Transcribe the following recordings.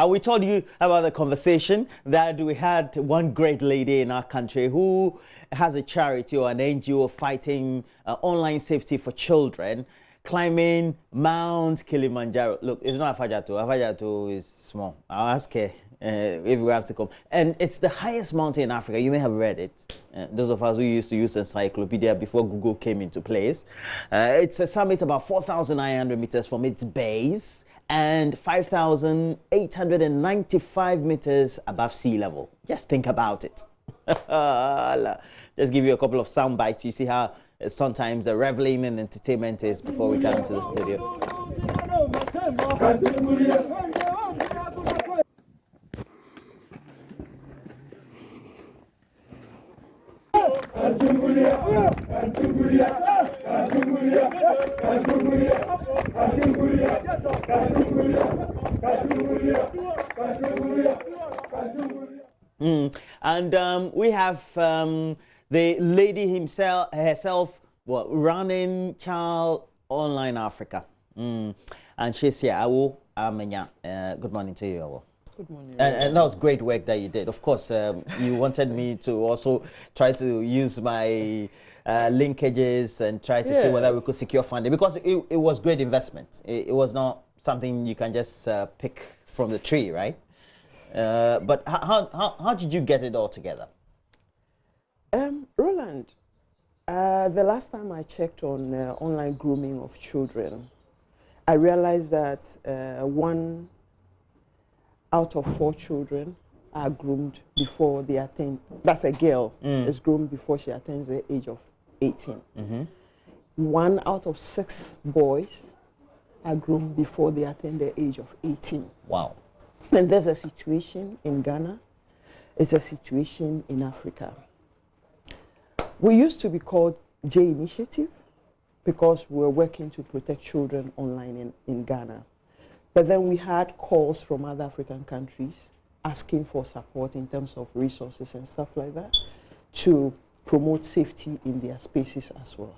We told you about the conversation that we had one great lady in our country who has a charity or an NGO fighting online safety for children, climbing Mount Kilimanjaro. Look, it's not Afajato. Afajato is small. I'll ask her if we have to come. And it's the highest mountain in Africa. You may have read it. Those of us who used to use encyclopedia before Google came into place. It's a summit about 4,900 meters from its base and 5,895 meters above sea level. Just think about it. Just give you a couple of sound bites. You see how sometimes the reveling and entertainment is before we come into the studio. And we have the lady herself, running Child Online Africa. And she's here. Awo Amenya. Good morning to you, Awo. Good morning. And that was great work that you did. Of course, you wanted me to also try to use my linkages and try to see whether we could secure funding, because it was great investment. It was not something you can just pick from the tree, right? But how did you get it all together? Roland, the last time I checked on online grooming of children, I realized that 1 out of 4 children are groomed before they attain. That's a girl is groomed before she attains the age of 18. 1 out of 6 boys are groomed before they attain the age of 18. Wow. And there's a situation in Ghana. It's a situation in Africa. We used to be called J Initiative because we were working to protect children online in Ghana. But then we had calls from other African countries asking for support in terms of resources and stuff like that to promote safety in their spaces as well.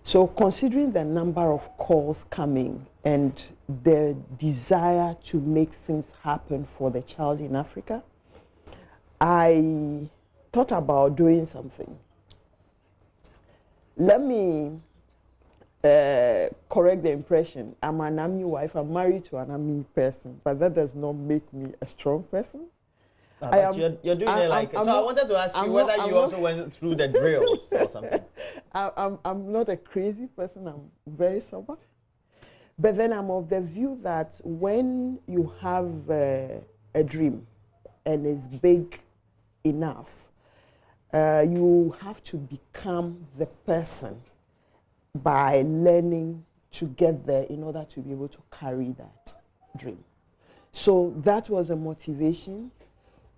So considering the number of calls coming and the desire to make things happen for the child in Africa, I thought about doing something. Let me correct the impression. I'm an army wife. I'm married to an army person, but that does not make me a strong person. You're doing it like so. I wanted to ask you whether you also went through the drills or something. I'm not a crazy person. I'm very sober. But then I'm of the view that when you have a dream and it's big enough, you have to become the person by learning to get there in order to be able to carry that dream. So that was a motivation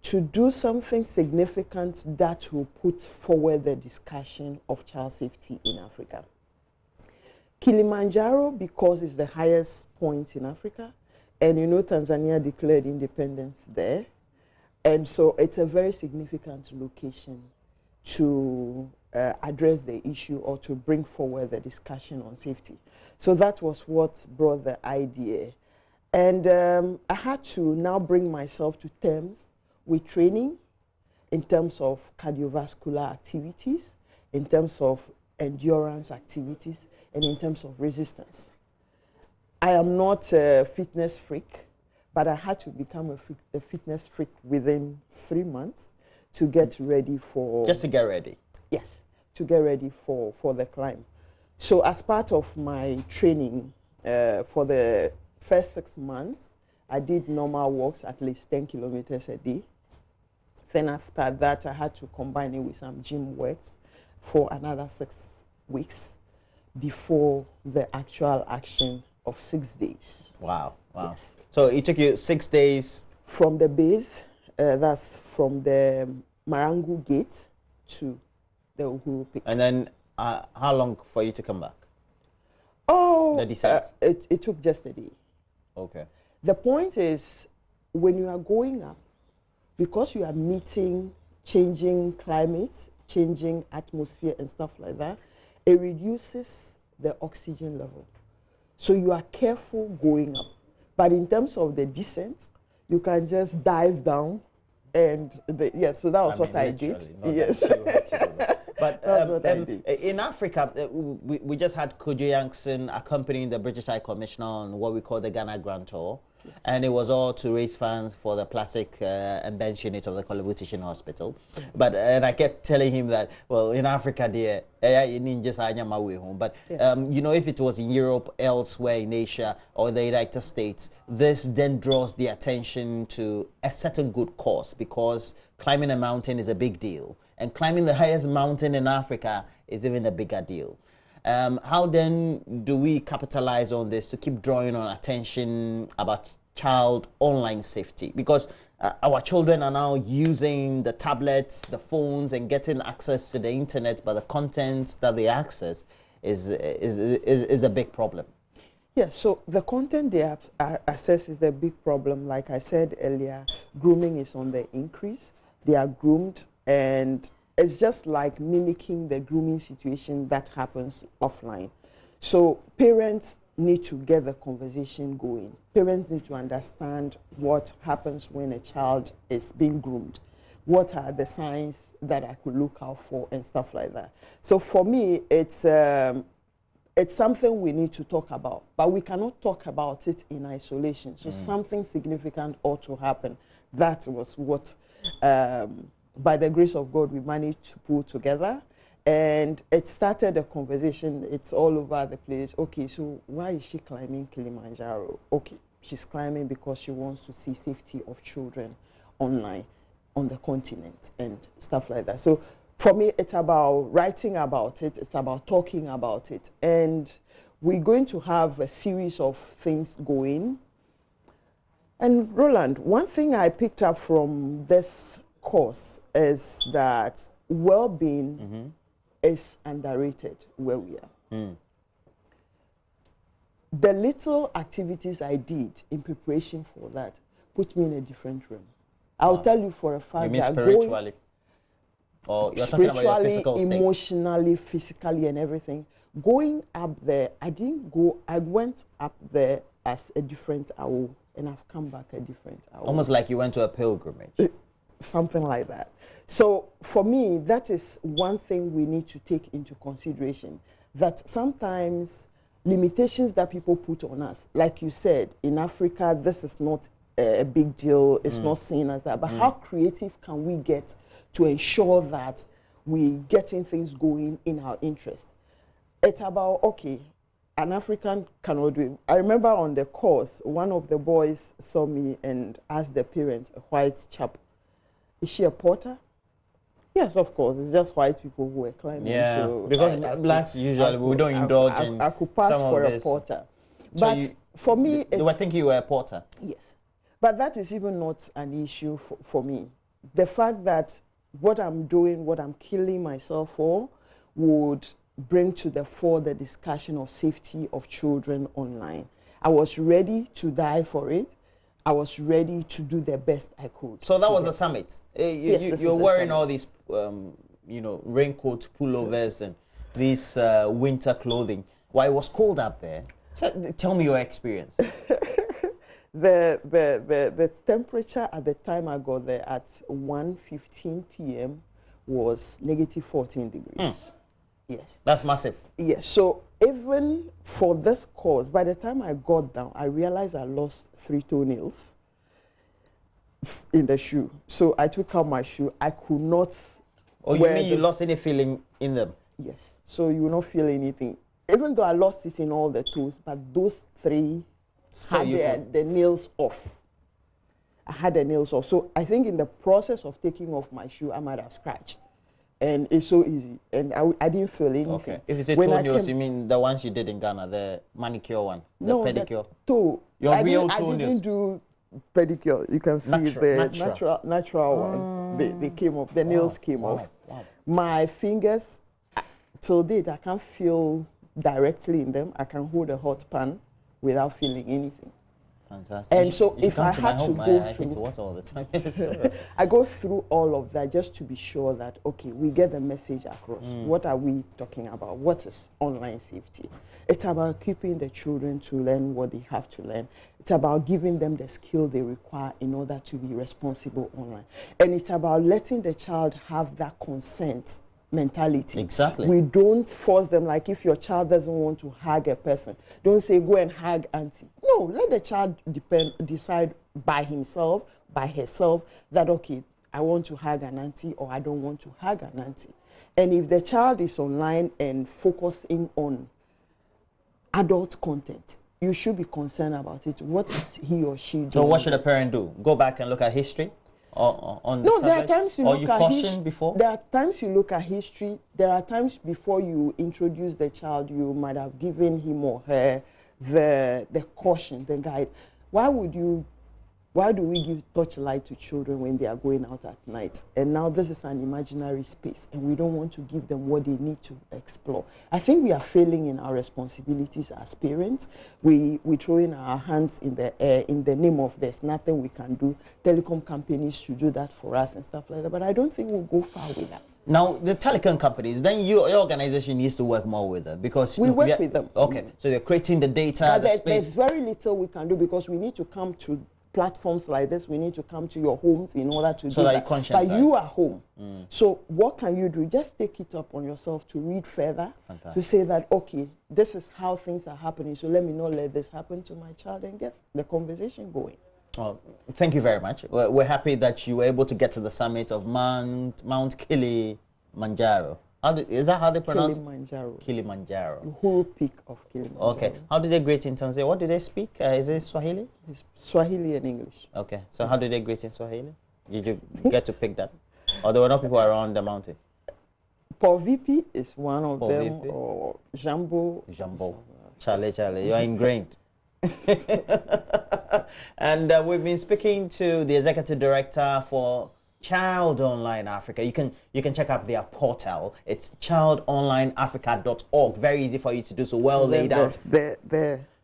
to do something significant that will put forward the discussion of child safety in Africa. Kilimanjaro, because it's the highest point in Africa, and you know Tanzania declared independence there, and so it's a very significant location to address the issue or to bring forward the discussion on safety. So that was what brought the idea. And I had to now bring myself to terms with training in terms of cardiovascular activities, in terms of endurance activities, and in terms of resistance. I am not a fitness freak, but I had to become a fitness freak within 3 months to get ready for... Just to get ready? Yes, to get ready for the climb. So as part of my training for the first 6 months, I did normal walks, at least 10 kilometers a day. Then after that, I had to combine it with some gym works for another 6 weeks before the actual action of 6 days. Wow, wow. Yes. So it took you 6 days? From the base, that's from the Marangu gate to the Uhuru Peak. And then how long for you to come back? Oh, the descent? It took just a day. Okay. The point is, when you are going up, because you are meeting changing climate, changing atmosphere and stuff like that, it reduces the oxygen level. So you are careful going up. But in terms of the descent, you can just dive down, and so that was what I did. Yes. But That's what I did. In Africa, we just had Kojo Yankson accompanying the British High Commissioner on what we call the Ghana Grand Tour. Yes. And it was all to raise funds for the plastic and bench unit of the Kolebu Teaching Hospital. But and I kept telling him that, well, in Africa, dear, but yes. You know, if it was in Europe, elsewhere in Asia or the United States, this then draws the attention to a certain good cause, because climbing a mountain is a big deal, and climbing the highest mountain in Africa is even a bigger deal. How then do we capitalize on this to keep drawing on attention about child online safety? Because our children are now using the tablets, the phones, and getting access to the internet, but the content that they access is a big problem. Yes, so the content they access is a big problem. Like I said earlier, grooming is on the increase. They are groomed, and it's just like mimicking the grooming situation that happens offline. So parents need to get the conversation going. Parents need to understand what happens when a child is being groomed. What are the signs that I could look out for and stuff like that. So for me, it's something we need to talk about, but we cannot talk about it in isolation. So something significant ought to happen. That was what by the grace of God, we managed to pull together, and it started a conversation. It's all over the place. Okay, so why is she climbing Kilimanjaro? Okay, she's climbing because she wants to see safety of children online on the continent and stuff like that. So for me, it's about writing about it. It's about talking about it. And we're going to have a series of things going. And Roland, one thing I picked up from this course is that well-being is underrated where we are. The little activities I did in preparation for that put me in a different realm. I'll tell you for a fact. You mean that spiritually? Or you're talking about your physical state? Emotionally, physically, and everything. Going up there, I went up there as a different owl, and I've come back a different owl. Almost like you went to a pilgrimage. Something like that. So for me, that is one thing we need to take into consideration, that sometimes limitations that people put on us, like you said, in Africa, this is not a big deal, it's not seen as that, but how creative can we get to ensure that we're getting things going in our interest? It's about, okay, an African cannot do it. I remember on the course, one of the boys saw me and asked the parents, a white chap, is she a porter? Yes, of course. It's just white people who are climbing. Yeah, so because blacks usually, we don't indulge in I could pass for a porter. But so for me, do I think you were a porter? Yes. But that is even not an issue for me. The fact that what I'm doing, what I'm killing myself for, would bring to the fore the discussion of safety of children online. I was ready to die for it. I was ready to do the best I could. So that was a summit. You're wearing all these, you know, raincoats, pullovers, and these winter clothing. Why it was cold up there? So, tell me your experience. The temperature at the time I got there at 1:15 p.m. was negative 14 degrees. Yes. That's massive. Yes. So even for this course, by the time I got down, I realized I lost 3 toenails in the shoe. So I took out my shoe. I could not. Oh, you mean you lost any feeling in them? Yes. So you will not feel anything. Even though I lost it in all the toes, but those 3 had the nails off. I had the nails off. So I think in the process of taking off my shoe, I might have scratched. And it's so easy. And I didn't feel anything. Okay. If you say toenails, you mean the ones you did in Ghana, the manicure one, the pedicure? Toe. Your real toenails? I didn't do pedicure. You can see the natural ones. They came off. The nails came off. Wow. My fingers, till date, I can't feel directly in them. I can hold a hot pan without feeling anything. Fantastic. And so you should if come I to my had to home, go I hate to through, watch all the time. So, I go through all of that just to be sure that, okay, we get the message across. What are we talking about? What is online safety? It's about equipping the children to learn what they have to learn. It's about giving them the skill they require in order to be responsible online. And it's about letting the child have that consent mentality. Exactly. We don't force them, like if your child doesn't want to hug a person, don't say go and hug auntie. No, let the child decide by himself, by herself, that okay, I want to hug an auntie or I don't want to hug an auntie. And if the child is online and focusing on adult content, you should be concerned about it. What is he or she doing? so what should a parent do? Go back and look at history? Or on No, the there are tablet? times you or look you at caution before? There are times you look at history. There are times before you introduce the child, you might have given him or her the caution, the guide. Why do we give torchlight to children when they are going out at night? And now this is an imaginary space, and we don't want to give them what they need to explore. I think we are failing in our responsibilities as parents. We throw in our hands in the air in the name of there's nothing we can do. Telecom companies should do that for us and stuff like that. But I don't think we'll go far with that. Now, the telecom companies, then your organization needs to work more with them because we work with them. Okay, so you're creating the data, But the space. there's very little we can do because we need to come to platforms like this. We need to come to your homes in order to do that. But you are home. So what can you do? Just take it up on yourself to read further, to say that, okay, this is how things are happening, so let me not let this happen to my child and get the conversation going. Well, thank you very much. We're happy that you were able to get to the summit of Mount Kilimanjaro. Is that how they pronounce Kilimanjaro? Kilimanjaro. The whole peak of Kilimanjaro. Okay. How do they greet in Tanzania? What do they speak? Is it Swahili? It's Swahili and English. Okay. So how do they greet in Swahili? Did you get to pick that? Or there were no people around the mountain? Paul VP is one of them, VP? or Jambo. Charlie, you are ingrained. And we've been speaking to the executive director for Child Online Africa. You can check out their portal. It's childonlineafrica.org. Very easy for you to do, so well laid out.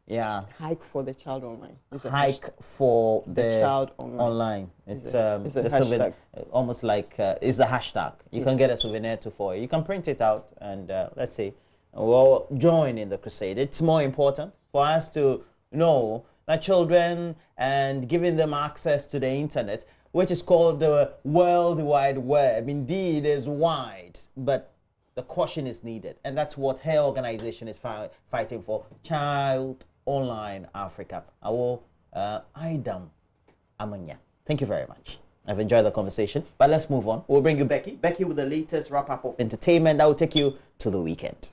Yeah. Hike for the child online. Hike for the child online. It's a hashtag. Almost like it's the hashtag. You can get a souvenir for it. You can print it out and let's see. We'll join in the crusade. It's more important for us to know that children and giving them access to the internet, which is called the World Wide Web, indeed is wide, but the caution is needed. And that's what her organization is fighting for, Child Online Africa. Idam Amanya. Thank you very much. I've enjoyed the conversation, but let's move on. We'll bring you Becky with the latest wrap-up of entertainment that will take you to the weekend.